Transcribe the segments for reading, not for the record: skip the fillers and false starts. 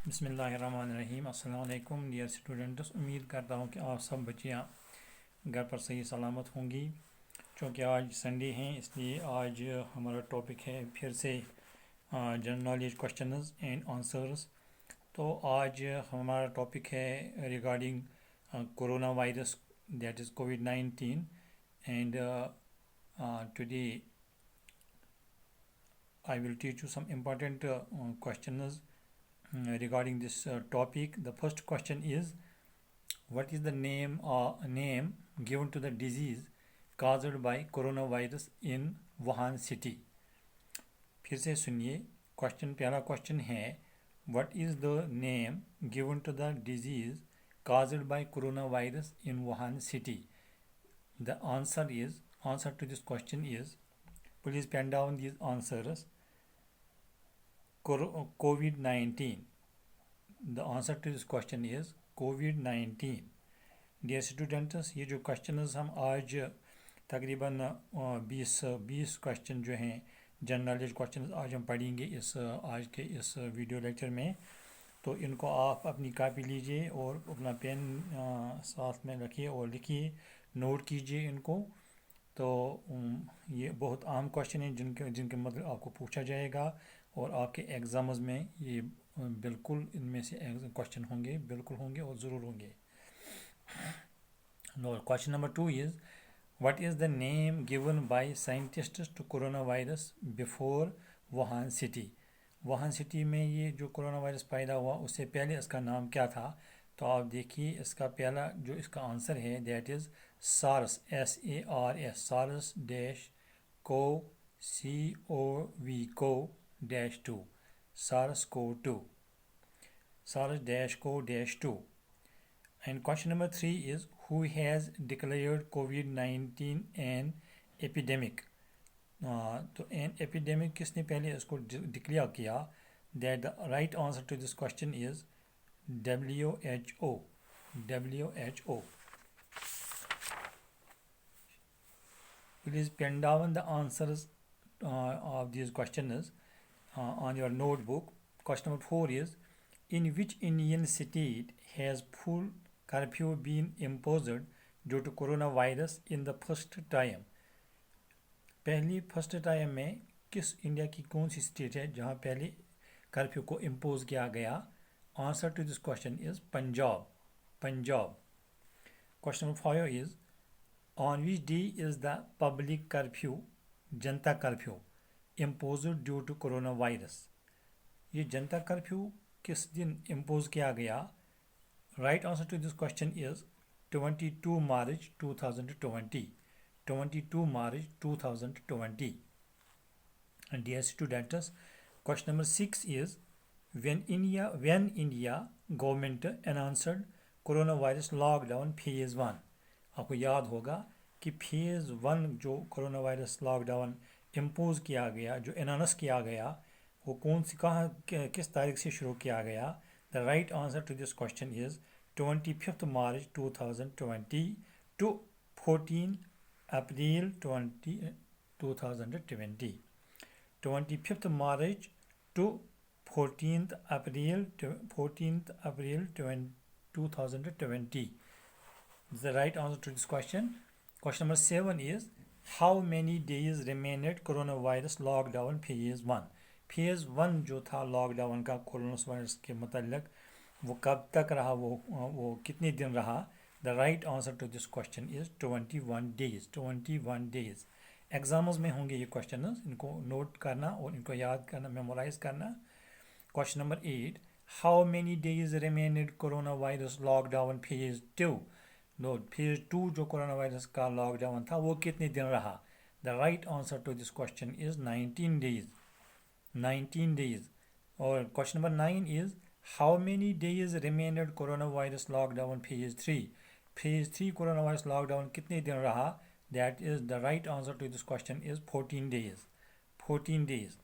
बिस्मिल्लाहिर्रहमानिर्रहीम। अस्सलाम वालेकुम डियर स्टूडेंट्स, उम्मीद करता हूँ कि आप सब बच्चियाँ घर पर सही सलामत होंगी। चूँकि आज संडे हैं इसलिए आज हमारा टॉपिक है फिर से general knowledge questions and answers. तो आज हमारा टॉपिक है regarding corona virus, that is कोविड-19। And today I will teach you some important questions regarding this topic. The first question is, what is the name given to the disease caused by coronavirus in Wuhan city? फिर से सुनिए, पहला question है, what is the name given to the disease caused by coronavirus in Wuhan city? The answer to this question is, please pen down these answers. COVID-19. The answer to this question is COVID-19. Dear students, ये जो questions हम आज तकरीबन 20 question जो हैं general knowledge questions आज हम पढ़ेंगे आज के इस वीडियो लेक्चर में। तो इनको आप अपनी कापी लीजिए और अपना पेन साथ में रखिए और लिखिए, नोट कीजिए इनको। तो ये बहुत आम क्वेश्चन हैं जिनके मतलब आपको पूछा जाएगा और आपके एग्ज़ाम्स में ये बिल्कुल इनमें से क्वेश्चन होंगे, बिल्कुल होंगे और ज़रूर होंगे। Now, question number 2 is, what is the name given by scientists to coronavirus before Wuhan city? Wuhan city में ये जो कोरोना वायरस पैदा हुआ उससे पहले इसका नाम क्या था? तो आप देखिए, इसका पहला जो इसका आंसर है that is SARS, SARS, SARS dash Co CO-V-2, SARS Co 2, SARS dash Co dash 2। And question number 3 is, who has declared COVID-19 an epidemic? तो एन एपिडेमिक किसने पहले इसको डिक्लेयर किया? That the right answer to this question is WHO. WHO. Please pen down the answers of these questions on your notebook. Question number 4 is, in which Indian city has full curfew been imposed due to coronavirus in the first time? First time में किस India की कौन सी state है जहां पहले curfew को impose किया गया? Answer to this question is Punjab. Question number 5 is, on which day is the public curfew, Janata curfew, impose due to corona virus? ये जनता कर्फ्यू किस दिन इम्पोज किया गया? Right answer to this question is 22 March 2020। 22 March 2020. And dear students, question number 6 is, when India government announced coronavirus lockdown phase 1? आपको याद होगा कि phase 1 जो कोरोना वायरस लॉकडाउन इम्पोज किया गया, जो अनाउंस किया गया, वो किस तारीख से शुरू किया गया? The right answer to this question is 25 March 2020 to 14 April 2020. 25th March to 14th April 2020 is the right answer to this question. Question number 7 is, how many days remained coronavirus lockdown phase 1? phase 1 जो था lockdown का corona virus के मतलब वो कब तक रहा, वो कितने दिन रहा? The right answer to this question is 21 days. 21 days. Exams में होंगे ये क्वेश्चन, इनको नोट करना और इनको याद करना, मेमोराइज करना। Question number 8, how many days remained corona virus lockdown phase 2? Phase 2 जो कोरोना वायरस का लॉकडाउन था वो कितने दिन रहा? The right answer to this question is 19 days. 19 days. और question number 9 is, how many days remained corona virus lockdown phase 3? Phase 3 corona virus lockdown कितने दिन रहा? That is the right answer to this question is 14 days. 14 days.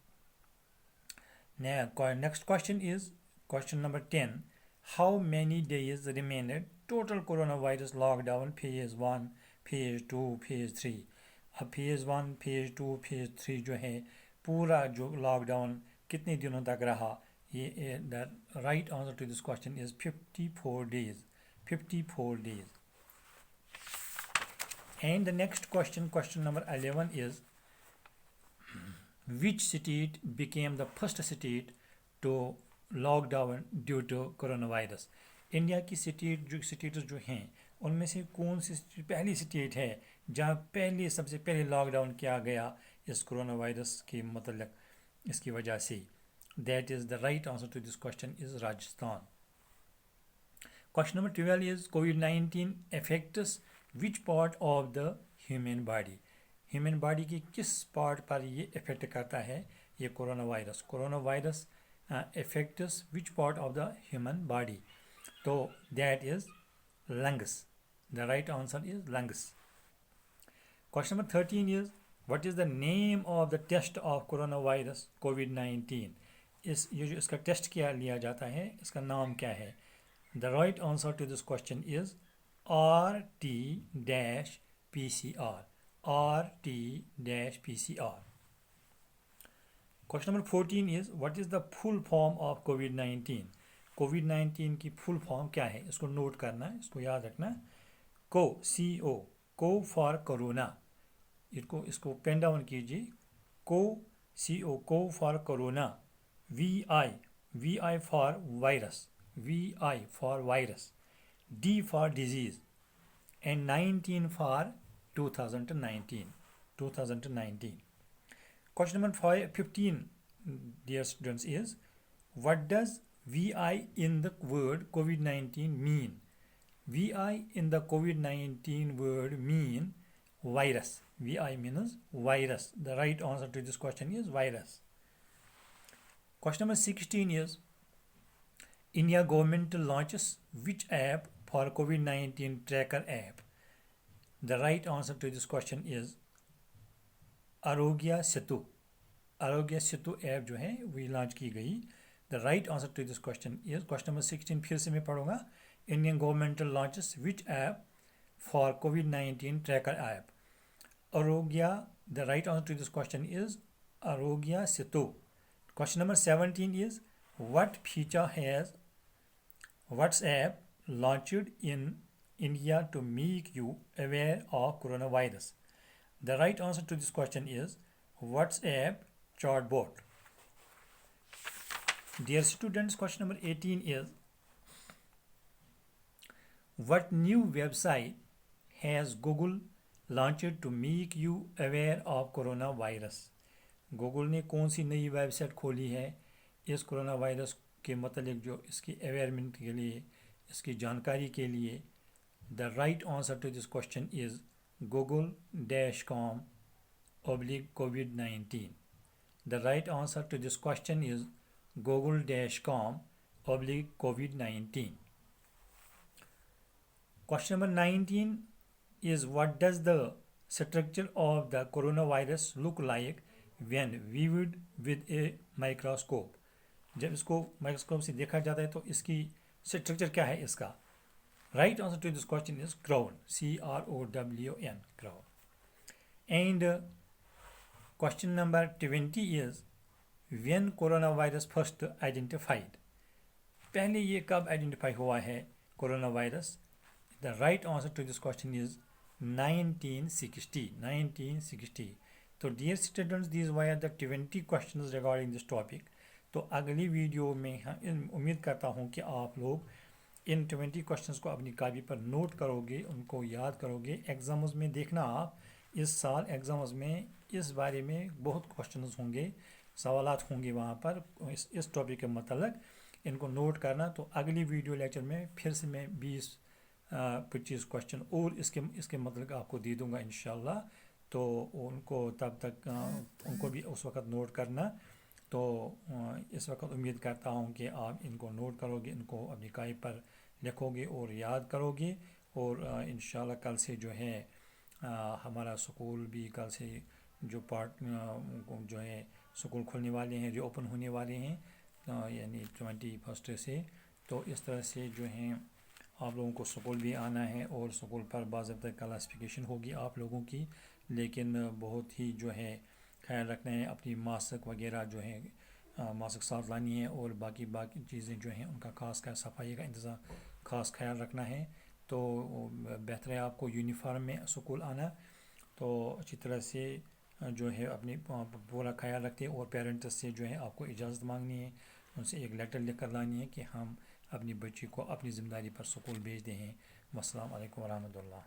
Next question is question number 10, how many days remained total corona virus lockdown phase 1, phase 2, phase 3? अब phase 1, phase 2, phase 3 जो है पूरा जो lockdown कितने दिनों तक रहा, ये the right answer to this question is 54 days. 54 days. And the next question, question number 11 is, which state became the first state to lock down due to coronavirus? India की स्टेट्स जो हैं उनमें से कौन सी पहली स्टेट है जहाँ सबसे पहले लॉकडाउन किया गया इस कोरोना वायरस के मतलब इसकी वजह से? That is the right answer to this question is Rajasthan. Question number 12 is, COVID-19 affects which part of the human body? Human body की किस पार्ट पर ये इफेक्ट करता है ये corona virus affects which part of the human body? तो that is lungs. The right answer is lungs. Question number 13 is, what is the name of the test of coronavirus COVID-19? ये जो इसका test क्या लिया जाता है इसका नाम क्या है? The right answer to this question is RT-PCR. RT-PCR. Question number 14 is, what is the full form of COVID-19? COVID-19 की फुल फॉर्म क्या है? इसको नोट करना है, इसको याद रखना. को फॉर कोरोना. इसको पेन डाउन कीजिए. को for corona. VI for virus. VI for virus, D for disease, and 19 for 2019. Question number 15, dear students, is, what does VI in the word COVID-19 mean? VI in the COVID-19 word mean virus. VI means virus. The right answer to this question is virus. Question number 16 is, India government launches which app for COVID-19 tracker app? The right answer to this question is Arogya Setu. Arogya Setu app जो है वो launch की गई. The right answer to this question is, question number 16 फिर से मैं पढ़ूंगा. Indian government launches which app for COVID-19 tracker app? Arogya. The right answer to this question is Arogya Setu. Question number 17 is, what feature has WhatsApp launched in India to make you aware of coronavirus? The right answer to this question is WhatsApp chatbot. Dear students, question number 18 is, what new website has Google launched to make you aware of coronavirus? Google ने कौन सी नई website खोली है इस corona virus के मतलब जो इसकी अवेयरमेंट के लिए, इसकी जानकारी के लिए? The right answer to this question is google.com/COVID-19. The right answer to this question is google.com/COVID-19. Question number 19 is, what does the structure of the coronavirus look like when viewed with a microscope? जब इसको microscope से देखा जाता है तो इसकी structure क्या है इसका? Right answer to this question is crown. CROWN, crown. And question number 20 is, when corona virus first identified? पहले ये कब आइडेंटिफाई हुआ है corona virus? The right answer to this question is 1960. तो dear students, these were the 20 questions regarding this topic. तो अगली video में उम्मीद करता हूँ कि आप लोग इन 20 क्वेश्चंस को अपनी कॉपी पर नोट करोगे, उनको याद करोगे. एग्ज़ाम्स में देखना आप, इस साल एग्ज़ाम्स में इस बारे में बहुत क्वेश्चंस होंगे, सवालात होंगे वहाँ पर इस टॉपिक के मतलब. इनको नोट करना. तो अगली वीडियो लेक्चर में फिर से मैं 20-25 क्वेश्चन और इसके मतलब आपको दे दूँगा इंशाल्लाह. तो उनको तब तक उनको भी उस वक़्त नोट करना. तो इस वक्त उम्मीद करता हूँ कि आप इनको नोट करोगे, इनको अपनी कापी पर लिखोगे और याद करोगे. और इंशाल्लाह कल से जो है हमारा स्कूल भी कल से जो है स्कूल खुलने वाले हैं, रीओपन होने वाले हैं, यानी 21 से. तो इस तरह से जो है आप लोगों को स्कूल भी आना है और स्कूल पर बाज़ाब्ता क्लासिफिकेशन होगी आप लोगों की. लेकिन बहुत ही जो है ख्याल रखना है, अपनी मास्क वगैरह जो है मास्क साथ लानी है और बाकी बाकी चीज़ें जो हैं उनका खास कर सफाई का इंतज़ाम खास ख्याल रखना है। तो बेहतर है आपको यूनिफॉर्म में स्कूल आना। तो अच्छी तरह से जो है अपनी पूरा ख्याल रखते हैं और पेरेंट्स से जो है आपको इजाज़त मांगनी है, उनसे एक लेटर लिख कर लानी है कि हम अपनी बच्ची को अपनी ज़िम्मेदारी पर स्कूल भेजते हैं। वस्सलाम अलैकुम वरहमतुल्लाह।